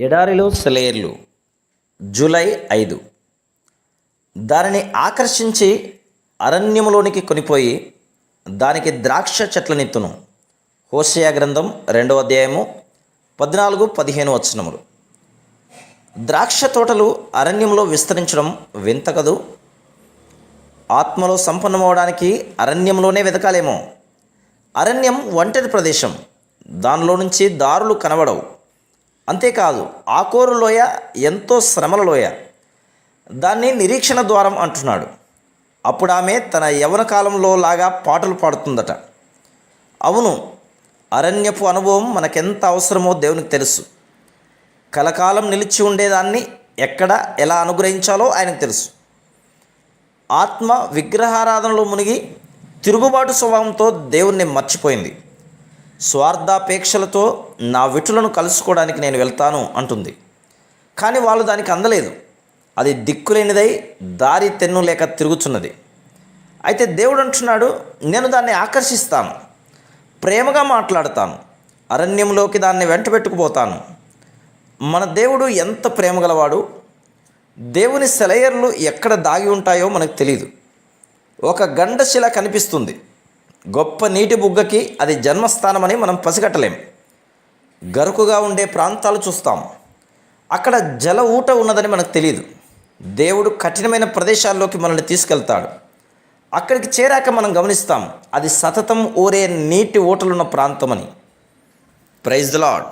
ఎడారిలో సెలయేర్లు జూలై 5. దానిని ఆకర్షించి అరణ్యములోనికి కొనిపోయి దానికి ద్రాక్ష చెట్లనిత్తును. హోషేయ గ్రంథం 2వ అధ్యాయము 14-15 వచనములు. ద్రాక్ష తోటలు అరణ్యంలో విస్తరించడం వింత కదూ. ఆత్మలో సంపన్నమవడానికి అరణ్యంలోనే వెతకాలేమో. అరణ్యం ఒంటరి ప్రదేశం, దానిలో నుంచి దారులు కనబడవు. అంతేకాదు, ఆకోరు లోయ ఎంతో శ్రమల లోయ. దాన్ని నిరీక్షణ ద్వారం అంటున్నాడు. అప్పుడు ఆమె తన యవ్వన కాలంలో లాగా పాటలు పాడుతుందట. అవును, అరణ్యపు అనుభవం మనకెంత అవసరమో దేవునికి తెలుసు. కలకాలం నిలిచి ఉండేదాన్ని ఎక్కడ ఎలా అనుగ్రహించాలో ఆయనకు తెలుసు. ఆత్మ విగ్రహారాధనలో మునిగి తిరుగుబాటు స్వభావంతో దేవుణ్ణి మర్చిపోయింది. స్వార్థాపేక్షలతో నా విటులను కలుసుకోవడానికి నేను వెళ్తాను అంటుంది. కానీ వాళ్ళు దానికి అందలేదు. అది దిక్కులేనిదై దారి తెన్ను లేక తిరుగుతున్నది. అయితే దేవుడు అంటున్నాడు, నేను దాన్ని ఆకర్షిస్తాను, ప్రేమగా మాట్లాడతాను, అరణ్యంలోకి దాన్ని వెంటబెట్టుకుపోతాను. మన దేవుడు ఎంత ప్రేమగలవాడు. దేవుని సెలయేర్లు ఎక్కడ దాగి ఉంటాయో మనకు తెలియదు. ఒక గండశిల కనిపిస్తుంది. గొప్ప నీటి బుగ్గకి అది జన్మస్థానమని మనం పసిగట్టలేం. గరుకుగా ఉండే ప్రాంతాలు చూస్తాం, అక్కడ జల ఊట ఉన్నదని మనకు తెలియదు. దేవుడు కఠినమైన ప్రదేశాల్లోకి మనల్ని తీసుకెళ్తాడు. అక్కడికి చేరాక మనం గమనిస్తాం, అది సతతం ఊరే నీటి ఊటలున్న ప్రాంతమని. Praise the lord.